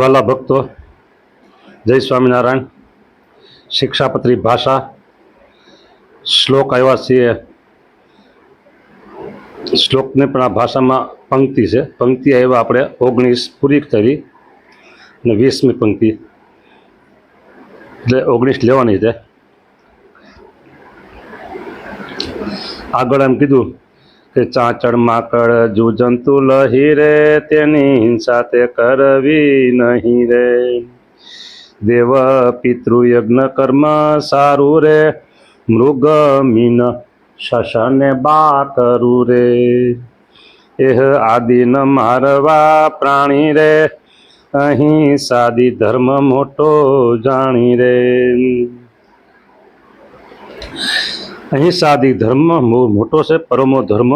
વાલા ભક્તો, જય સ્વામિનારાયણ. શિક્ષાપત્રી ભાષા શ્લોક આવ્યા છીએ. શ્લોકને પણ આ ભાષામાં પંક્તિ છે. પંક્તિ આવ્યા આપણે 19 પૂરી કરી અને 20મી પંક્તિ એટલે 19 લેવાની છે. આગળ એમ કીધું કે ચાંચડ માકડ જુજંતુ લહી રે, તેની હિંસા તે કરવી નહીં રે. દેવ પિતૃ યજ્ઞ કર્મ સારું રે, મૃગ મીન શશને બા કરું રે. એહ આદિ ન મારવા પ્રાણી રે, અહીં સાદી ધર્મ મોટો જાણી રે. અહીં સાદી ધર્મ મોટો છે, પરમો ધર્મ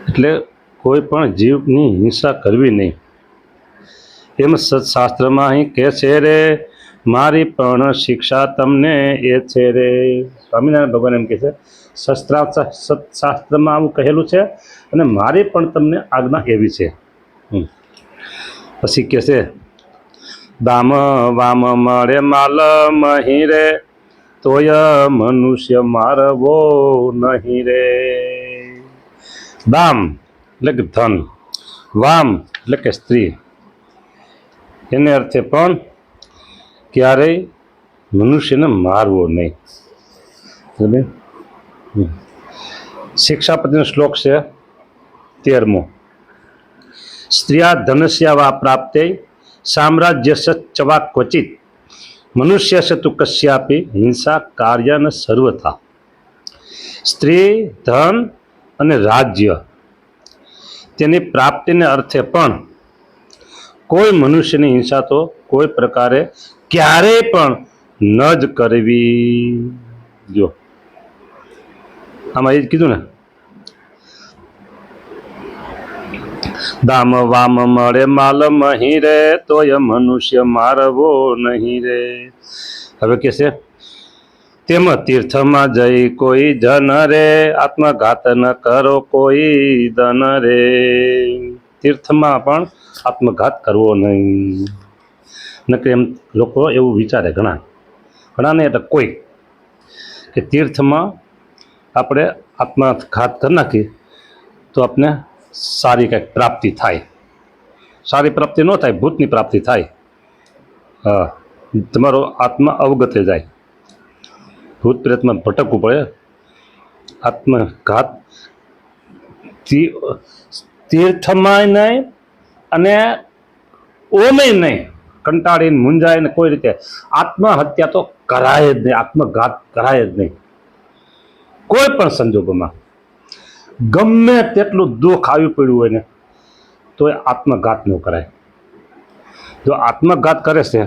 એટલે કોઈ પણ જીવની હિંસા કરવી નહીં. એમ સત્શાસ્ત્રમાં અહીં કહે છે રે, મારી પણ શિક્ષા તમને એ છે રે. સ્વામિનારાયણ ભગવાન એમ કહે છે, સત્શાસ્ત્રમાં આવું કહેલું છે અને મારી પણ તમને આજ્ઞા એવી છે. પછી કહે છે, દામ વામ મળે માલ મહી રે, તોય મનુષ્ય મારવો નહીં રે. દામ એટલે કે ધન, વામ એટલે કે સ્ત્રી, એને અર્થે પણ ક્યારેય મનુષ્યને મારવો નહીં. શિક્ષાપતિનો શ્લોક છે 13મો. સ્ત્રીયા ધનસ્યા વા પ્રાપ્તે સામ્રાજ્યસ્ય ચ વા ક્વચિત, મનુષ્યસ્ય તુ કસ્યાપી હિંસા કાર્ય ન સર્વથા. સ્ત્રી, ધન અને રાજ્ય તેની પ્રાપ્તિને અર્થે પણ કોઈ મનુષ્યની હિંસા તો કોઈ પ્રકારે ક્યારેય પણ ન જ કરવી. જો આમાં એ જ કીધું ને, દામ વામ મળે માલ મહી રે, તોય મનુષ્ય મારવો નહીં રે. હવે કે છે, તેમ તીર્થમાં જઈ કોઈ જન રે, આત્મઘાત ન કરો કોઈ ધન રે. તીર્થમાં પણ આત્મઘાત કરવો નહીં. નકર એમ લોકો એવું વિચારે, ઘણા નહીં એટલે કોઈ, કે તીર્થમાં આપણે આત્મઘાત કરી નાખીએ તો આપણે સારી કંઈક પ્રાપ્તિ થાય. સારી પ્રાપ્તિ ન થાય, ભૂતની પ્રાપ્તિ થાય. હા, તમારો આત્મા અવગતે જાય, ભૂત પ્રેતમાં ભટકવું પડે. આત્મઘાત તીર્થમાં નહીં અને ઓમે નહીં, કંટાળીને મૂંઝાઈને કોઈ રીતે આત્મહત્યા તો કરાય જ નહીં, આત્મઘાત કરાય જ નહીં. કોઈ પણ સંજોગોમાં ગમે તેટલું દુઃખ આવી પડ્યું હોય ને તો એ આત્મઘાત ન કરાય. જો આત્મઘાત કરે છે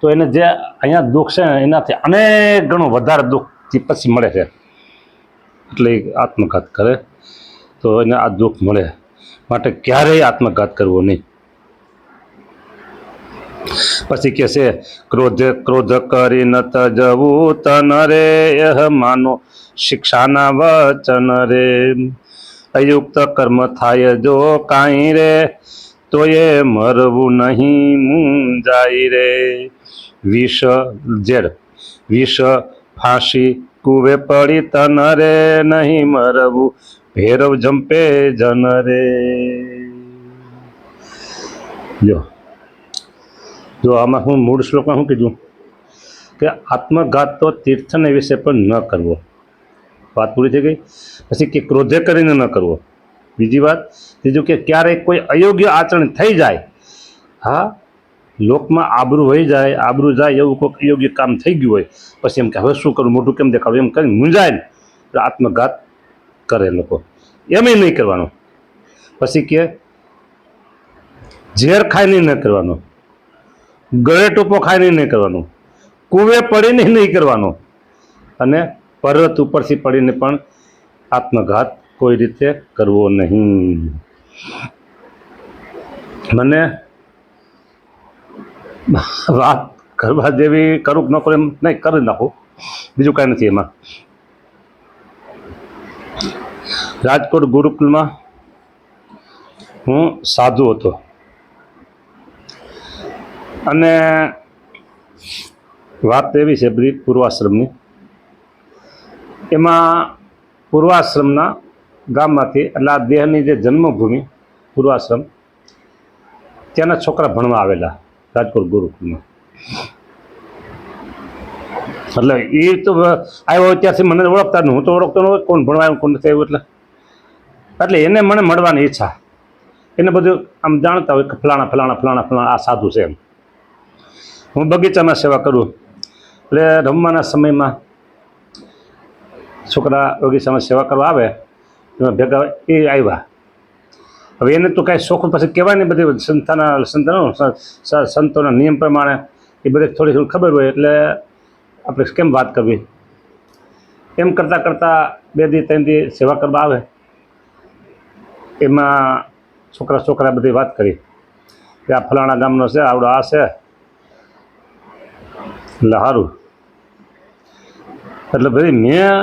તો એને જે અહીંયા દુઃખ છે એનાથી અનેક ગણું વધારે દુઃખ પછી મળે છે. એટલે આત્મઘાત કરે તો એને આ દુઃખ મળે. માટે ક્યારેય આત્મઘાત કરવો નહીં. પછી કે છે, ક્રોધ કરી ન તજવું તન રે, એહ માનો શિક્ષાના વચન રે. અયુક્ત કર્મ થાય જો કાંઈ રે, તો એ મરવું નહીં મુંજાય રે. વિષ ફાંસી કુવે પડી તન રે, નહીં મરવું ભેરવ જંપે જન રે. જો આમાં હું મૂળ શ્લોકમાં શું કીધું કે આત્મઘાત તો તીર્થને વિશે પણ ન કરવો. વાત પૂરી થઈ ગઈ. પછી કે ક્રોધે કરીને ન કરવો. બીજી વાત. ત્રીજું કે ક્યારેક કોઈ અયોગ્ય આચરણ થઈ જાય, હા, લોકમાં આબરૂ વહી જાય, આબરૂ જાય એવું કોઈક અયોગ્ય કામ થઈ ગયું હોય, પછી એમ કે હવે શું કરું, મોઢું કેમ દેખાડું, એમ કરીને મૂંઝાય ને તો આત્મઘાત કરે લોકો. એમ નહીં કરવાનું. પછી કે ઝેર ખાઈને ન કરવાનો, ગળે ટૂંપો ખાઈને નહીં કરવાનું, કૂવે પડીને નહીં કરવાનો, અને પર્વત ઉપરથી પડીને પણ આત્મઘાત કોઈ રીતે કરવો નહીં. મને વાત કરવા જેવી કરું ન કરું એમ નહીં, કરી નાખું, બીજું કાંઈ નથી એમાં. રાજકોટ ગુરુકુલમાં હું સાધુ હતો. અને વાત એવી છે બધી પૂર્વાશ્રમની, એમાં પૂર્વાશ્રમના ગામમાંથી એટલે આ દેહની જે જન્મભૂમિ પૂર્વાશ્રમ, ત્યાંના છોકરા ભણવા આવેલા રાજકોટ ગુરુકુળમાં. એટલે એ તો આવ્યો ત્યારથી મને ઓળખતા નહીં, હું તો ઓળખતો ન હોય કોણ ભણવા આવ્યું કોણ નથી આવ્યું. એટલે એને મને મળવાની ઈચ્છા, એને બધું આમ જાણતા હોય કે ફલાણા ફલાણા ફલાણા ફલાણા આ સાધુ છે એમ. હું બગીચામાં સેવા કરું એટલે રમવાના સમયમાં છોકરા બગીચામાં સેવા કરવા આવે એમાં ભેગા એ આવ્યા. હવે એને તો કાંઈ શોખ પછી કહેવાય નહીં, બધી સંતોના નિયમ પ્રમાણે એ બધે થોડી થોડી ખબર હોય એટલે આપણે કેમ વાત કરવી. એમ કરતાં કરતાં 2 દી 3 દી સેવા કરવા આવે, એમાં છોકરા બધી વાત કરી કે આ ફલાણા ગામનો છે, આવડો આ છે, એટલે સારું. એટલે ભાઈ મેં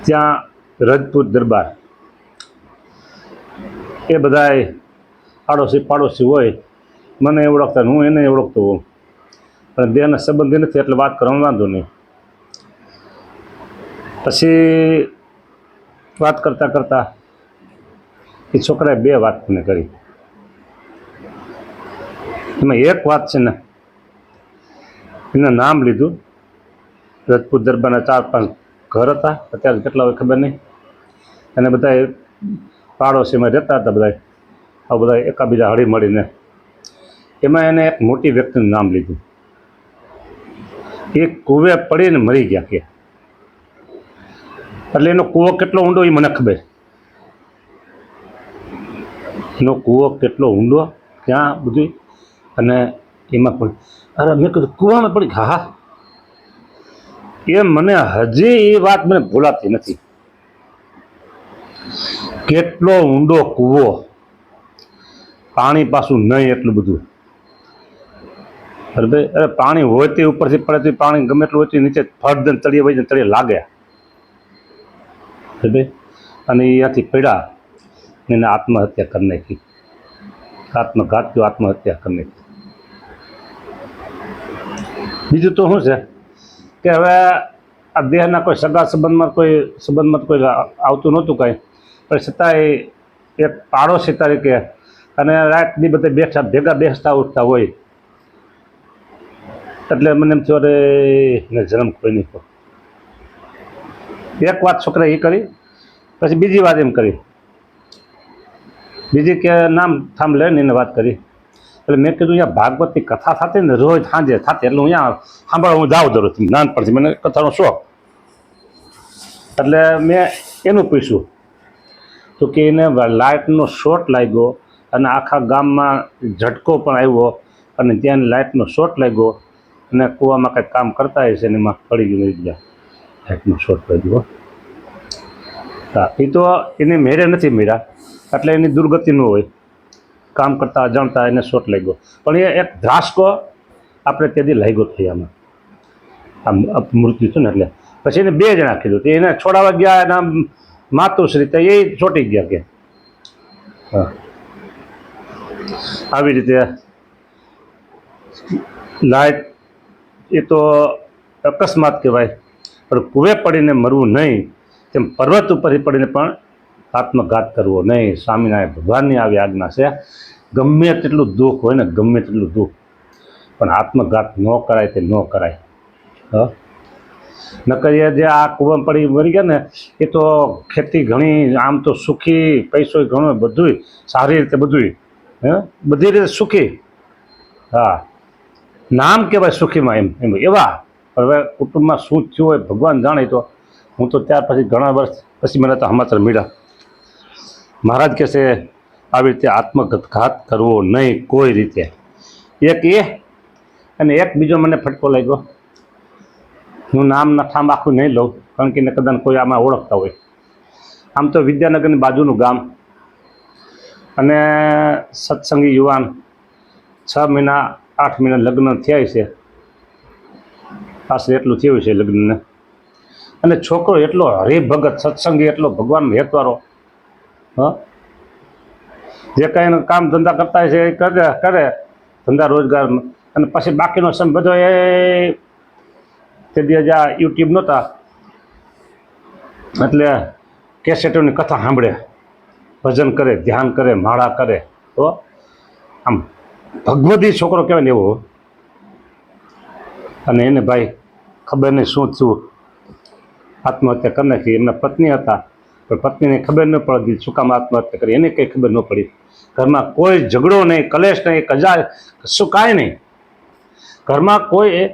ત્યાં રજપૂત દરબાર એ બધાય આડોશી પાડોશી હોય, મને ઓળખતા હું એને ઓળખતો હોઉં, પણ દેહના સંબંધી નથી એટલે વાત કરવાનો વાંધો નહીં. પછી વાત કરતાં કરતાં એ છોકરાએ 2 વાત મને કરી. એમાં એક વાત છે ને, એનું નામ લીધું. રજપૂત દરબારના 4-5 ઘર હતા, અત્યારે કેટલા હોય ખબર નહીં, અને બધા પાડોશીમાં રહેતા હતા બધા, આ બધા એકાબીજા હળી મળીને. એમાં એને એક મોટી વ્યક્તિનું નામ લીધું. એ કૂવે પડીને મરી ગયા કે, એટલે એનો કૂવો કેટલો ઊંડો એ મને ખબર. એનો કૂવો કેટલો ઊંડો ત્યાં બધું, અને એમાં પણ અરે મેં કીધું કૂવામાં પડી. હા, એ મને હજી એ વાત મને ભૂલાતી નથી. કેટલો ઊંડો કૂવો, પાણી પાછું નહીં એટલું બધું. અરે ભાઈ, અરે પાણી હોય તે ઉપરથી પડે તો પાણી ગમે એટલું હોય નીચે ફટ દઈને તળિયે વહી જાય, તળિયે લાગે. ભાઈ, અને અહીંયાથી પડ્યા એને આત્મહત્યા કરી નાખી. આત્મઘાત જો આત્મહત્યા કરી નાખી. બીજું તો શું છે કે હવે આ દેહના કોઈ સગા સંબંધમાં કોઈ આવતું નહોતું કાંઈ, પણ છતાંય એક પાડોશી તરીકે અને રાતની બધે ભેગા બેસતા ઉઠતા હોય, એટલે મને એમ થયું અરે એને જન્મ કોઈ નહીં. એક વાત છોકરાએ એ કરી. પછી બીજી વાત એમ કરી, બીજી કે નામ થામ લઈને એને વાત કરી. એટલે મેં કીધું અહીંયા ભાગવતની કથા થતી ને રોજ સાંજે થતી, એટલે હું અહીંયા સાંભળવા હું જાઉં દરરોજ નાનપણથી, મને કથાનો શોખ. એટલે મેં એનું પૂછ્યું તો કે એને લાઇટનો શોર્ટ લાગ્યો અને આખા ગામમાં ઝટકો પણ આવ્યો, અને ત્યાં લાઇટનો શોર્ટ લાગ્યો અને કૂવામાં કંઈક કામ કરતા હશે ને એમાં પડી ગયું મરી ગયા. લાઇટનો શોર્ટ લાગ્યો. હા, એ તો એને મેરે નથી મળ્યા, એટલે એની દુર્ગતિ ન હોય, કામ કરતાં અજાણતા એને શોર્ટ લાગ્યો. પણ એ એક ધ્રાસકો આપણે તેથી લાગ્યો થઈ આમાં, આમ મૃત્યુ થયું ને. એટલે પછી એને 2 જણા કીધું, તો એને છોડાવવા ગયા એના માતુશ્રી, તો એ ચોંટી ગયા કે. હા, આવી રીતે લાઈટ એ તો અકસ્માત કહેવાય, પણ કૂવે પડીને મરવું નહીં, તેમ પર્વત ઉપરથી પડીને પણ આત્મઘાત કરવો નહીં. સ્વામિનારાયણ ભગવાનની આવી આજ્ઞા છે. ગમે તેટલું દુઃખ હોય ને, ગમે તેટલું દુઃખ, પણ આત્મઘાત ન કરાય તે ન કરાય. હા, નકર જે આ કૂવામાં પડી મરી ગયા ને, એ તો ખેતી ઘણી, આમ તો સુખી, પૈસો ઘણો, બધુંય સારી રીતે, બધુંય બધી રીતે સુખી. હા, નામ કહેવાય સુખીમાં એમ એવા. હવે કુટુંબમાં શું થયું હોય ભગવાન જાણે. તો હું તો ત્યાર પછી ઘણા વર્ષ પછી મને તો સમાચાર મળ્યા. મહારાજ કહે છે આવી રીતે આત્મઘાત કરવો નહીં કોઈ રીતે. એક એ, અને એક બીજો મને ફટકો લાગ્યો. હું નામ નઠામ આખું નહીં લઉં, કારણ કે એને કદાચ કોઈ આમાં ઓળખતા હોય. આમ તો વિદ્યાનગરની બાજુનું ગામ, અને સત્સંગી યુવાન, 6 મહિના 8 મહિના લગ્ન થયા છે, આશરે એટલું થયું છે લગ્નને. અને છોકરો એટલો હરિભગત, સત્સંગી, એટલો ભગવાન હેતવારો. હા, જે કાંઈ કામ ધંધા કરતા હોય છે એ કરે, ધંધા રોજગાર, અને પછી બાકીનો સમય બધો એ તે દી આ યુટ્યુબ નહોતા એટલે કેસેટોની કથા સાંભળે, ભજન કરે, ધ્યાન કરે, માળા કરે. તો આમ ભગવદી છોકરો કહેવાય ને એવો. અને એને ભાઈ ખબર નહીં શું થયું, આત્મહત્યા કરી નાખી. એમના પત્ની હતા પણ પત્નીને ખબર ન પડી શું કામ આત્મહત્યા કરી, એને કંઈ ખબર ન પડી. ઘરમાં કોઈ ઝઘડો નહીં, કલેશ નહીં, કજા કશું કાંઈ નહીં. ઘરમાં કોઈ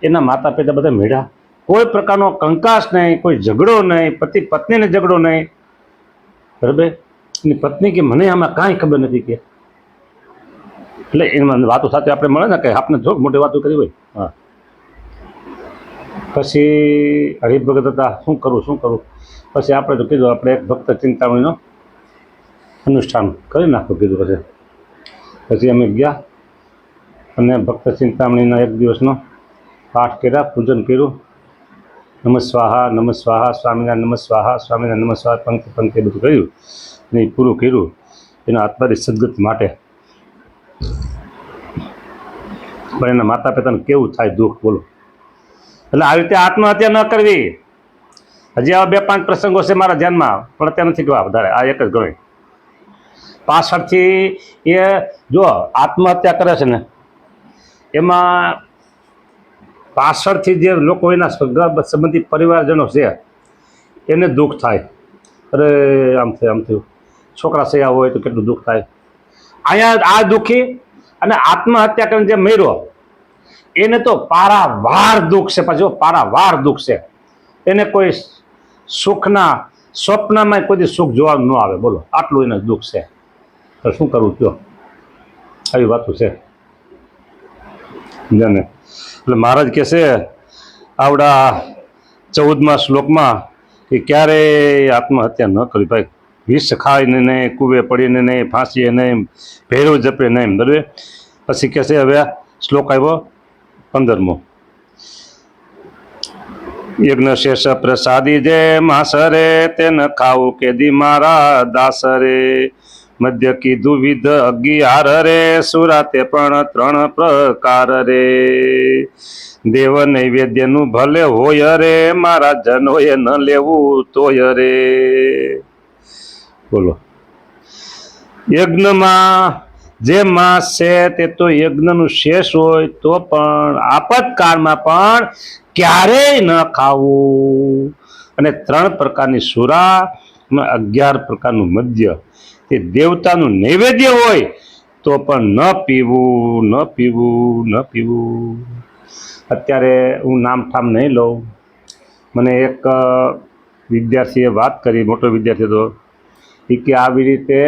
એના માતા પિતા બધા મેળા, કોઈ પ્રકારનો કંકાસ નહીં, કોઈ ઝઘડો નહીં, પતિ પત્નીને ઝઘડો નહીં. બરાબર. એની પત્ની કે મને આમાં કાંઈ ખબર નથી કે. એટલે એમાં વાતો સાથે આપણે મળે ને કે આપણે થોડીક મોટી વાતો કરી હોય. હા. પછી હરિભગત હતા, શું કરું. પછી આપણે તો કીધું આપણે એક ભક્ત ચિંતામણીનો અનુષ્ઠાન કરી નાખો કીધું. પછી અમે ગયા અને ભક્ત ચિંતામણીના એક દિવસનો પાઠ કર્યા, પૂજન કર્યું. નમઃ સ્વાહા, નમઃ સ્વાહા, સ્વામિનારાયણ નમઃ સ્વાહા, સ્વામિનારાયણ નમઃ સ્વાહા, પંક્તિ બધું કર્યું અને એ પૂરું કર્યું એના આત્માની સદગતિ માટે. પણ એના માતા પિતાને કેવું થાય દુઃખ, બોલો. એટલે આવી રીતે આત્મહત્યા ન કરવી. હજી આવા 2-5 પ્રસંગો છે મારા ધ્યાનમાં, પણ અત્યારે નથી કહેવા વધારે, આ એક જ ગણાય. પાછળથી એ જો આત્મહત્યા કરે છે ને એમાં પાછળથી જે લોકો એના સંબંધી પરિવારજનો છે એને દુઃખ થાય. અરે આમ થયું. છોકરા સયા હોય તો કેટલું દુઃખ થાય. અહીંયા આ દુઃખી અને આત્મહત્યા કરીને જે મર્યો એને તો પારાવાર દુઃખ છે. પાછું પારાવાર દુઃખ છે. એને કોઈ સુખના સ્વપ્નમાં કોઈ સુખ જોવા ન આવે, બોલો. આટલું એને દુઃખ છે. તો શું કરવું કયો? આવી વાતો છે જાને. એટલે મહારાજ કહે છે આવડા 14મા શ્લોકમાં કે ક્યારેય આત્મહત્યા ન કરવી ભાઈ. વિષ ખાઈને નહીં, કૂવે પડીને નહીં, ફાંસીએ નહીં, ભેરું જપે નહીં. બરાબર. પછી કહે છે હવે શ્લોક આવ્યો 15મો. યજ્ઞ શેષ પ્રસાદી જે માસરે તે ન ખાવું કેદી મારા દાસરે. મધ્ય કીધું વિધ 11 રે, સુરાતે પણ 3 પ્રકાર રે. દેવ નૈવેદ્યનું ભલે હોય રે, મારા જનોએ ન લેવું તોય રે. બોલો. યજ્ઞમાં જે માંસ છે તે તો યજ્ઞનું શેષ હોય તો પણ આપતકાળમાં પણ ક્યારેય ન ખાવું. અને 3 પ્રકારની સુરા અને 11 પ્રકારનું મદ્ય તે દેવતાનું નૈવેદ્ય હોય તો પણ ન પીવું. અત્યારે હું નામ ઠામ નહીં લઉં. મને એક વિદ્યાર્થીએ વાત કરી, મોટો વિદ્યાર્થી હતો, એ કે આવી રીતે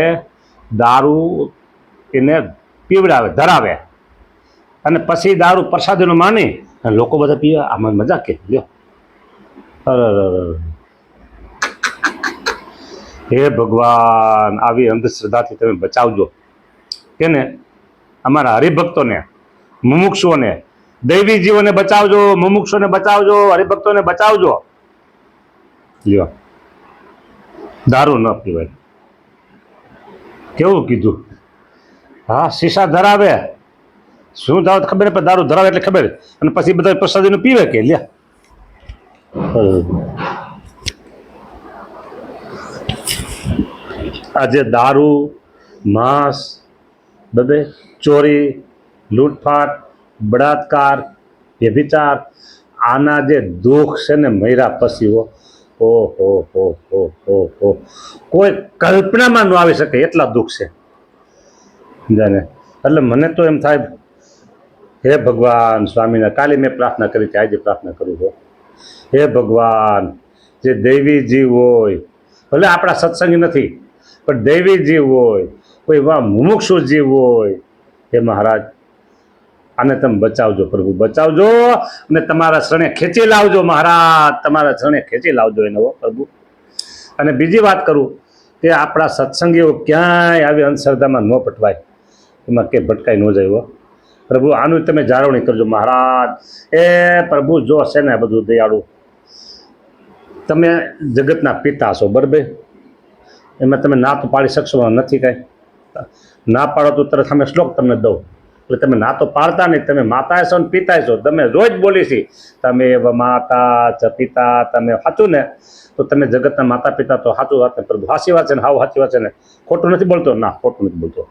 દારૂ એને પીવડાવે, ધરાવે અને પછી દારૂ પ્રસાદીનો માની અને લોકો બધા પીવે. આમાં મજા કે લ્યો. અરે હે ભગવાન, આવી અંધશ્રદ્ધાથી તમે બચાવજો. કેને? અમારા હરિભક્તોને, મુમુક્ષુઓને, દૈવી જીવોને બચાવજો, મુમુક્ષોને બચાવજો, હરિભક્તોને બચાવજો. લ્યો, દારૂ ન પીવાય. કેવું કીધું? હા, શીશા ધરાવે, શું ધરાવે ખબર પણ દારૂ ધરાવે એટલે ખબર, અને પછી બધા પ્રસાદીનું પીવે કે લ્યા. આજે દારૂ, માંસ, બધે ચોરી, લૂંટફાટ, બળાત્કાર, વ્યભિચાર, આના જે દુઃખ છે ને મર્યા પછી ઓહો કોઈ કલ્પનામાં ન આવી શકે એટલા દુઃખ છે જાને. એટલે મને તો એમ થાય, હે ભગવાન સ્વામીને કાલે મેં પ્રાર્થના કરી હતી, આજે પ્રાર્થના કરું છું. હે ભગવાન, જે દૈવી જીવ હોય, ભલે આપણા સત્સંગી નથી પણ દૈવી જીવ હોય, કોઈ એવા મુમુક્ષુ જીવ હોય, હે મહારાજ આને તમે બચાવજો પ્રભુ, બચાવજો. અને તમારા શરણે ખેંચી લાવજો મહારાજ, તમારા શરણે ખેંચી લાવજો એને પ્રભુ. અને બીજી વાત કરું કે આપણા સત્સંગીઓ ક્યાંય આવી અંધશ્રદ્ધામાં ન પટવાય, એમાં કે ભટકાઈ ન જાય પ્રભુ. આનું તમે જાળવણી કરજો મહારાજ. એ પ્રભુ જો છે ને બધું દયાળુ, તમે જગતના પિતા છો, બરાબર? એમાં તમે ના તો પાડી શકશો નથી કાંઈ. ના પાડો તો તરત અમે શ્લોક તમને દઉં. એટલે તમે ના તો પાડતા નહીં, તમે માતા છો ને પિતા છો, તમે રોજ બોલી છે તમે માતા ચ પિતા, તમે સાચું ને? તો તમે જગતના માતા પિતા તો સાચું વાત ને પ્રભુ, સાચી વાત છે ને, હાવ સાચી વાત છે ને, ખોટું નથી બોલતો? ના, ખોટું નથી બોલતો.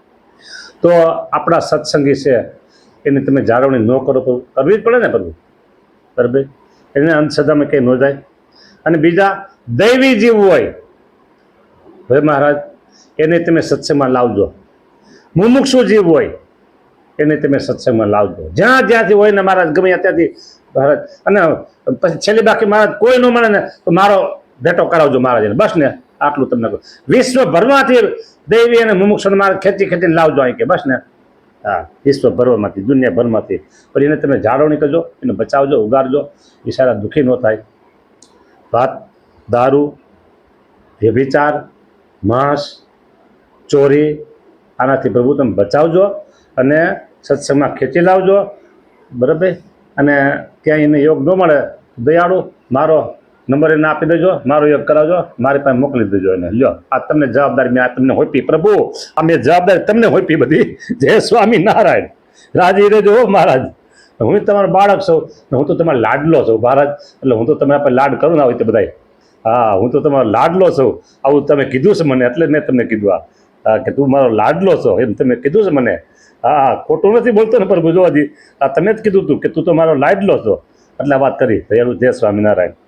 તો આપણા સત્સંગી છે એની તમે જાળવણી ન કરો તો કરવી જ પડે ને પ્રભુ, બરાબર? એને અંધશ્રદ્ધામાં કંઈ ન જાય. અને બીજા દૈવી જીવ હોય હવે મહારાજ, એને તમે સત્સંગમાં લાવજો. મુમુક્ષુ જીવ હોય એને તમે સત્સંગમાં લાવજો, જ્યાં જ્યાંથી હોય ને મહારાજ, ગમે ત્યાંથી મહારાજ. અને પછી છેલ્લી બાકી મહારાજ કોઈ ન મળે ને તો મારો ભેટો કરાવજો મહારાજ, બસ ને આટલું તમને કહું. વિશ્વભરમાંથી દૈવી અને મુમુક્ષુને મહારાજ ખેંચી ખેંચીને લાવજો અહીં કે, બસ ને. હા, વિશ્વભરમાંથી, દુનિયાભરમાંથી. પણ એને તમે જાળવણી કરજો, એને બચાવજો, ઉગાડજો, એ સારા દુઃખી ન થાય. ભાત, દારૂ, વ્યભિચાર, માંસ, ચોરી, આનાથી પ્રભુ તમે બચાવજો અને સત્સંગમાં ખેંચી લાવજો, બરાબર? અને ત્યાં એને યોગ ન મળે, દયાળુ મારો નંબર એને આપી દેજો, મારો યોગ કરાવજો, મારી પાસે મોકલી દેજો એને. લ્યો, આ તમને જવાબદારી મેં આ તમને હોપી પ્રભુ, આ મેં જવાબદારી તમને હોપી બધી. જય સ્વામી નારાયણ. રાજી રહેજો મહારાજ. હું તમારો બાળક છું, હું તો તમારો લાડલો છું મહારાજ, એટલે હું તો તમે આપણે લાડ કરું ને આવી રીતે બધાય. હા, હું તો તમારો લાડલો છું, આવું તમે કીધું છે મને, એટલે મેં તમને કીધું આ કે તું મારો લાડલો છો, એમ તમે કીધું છે મને. હા, ખોટું નથી બોલતો ને પ્રભુ, જોવાજી આ તમે જ કીધું તું કે તું તો મારો લાડલો છો, એટલે વાત કરી. જય સ્વામિનારાયણ.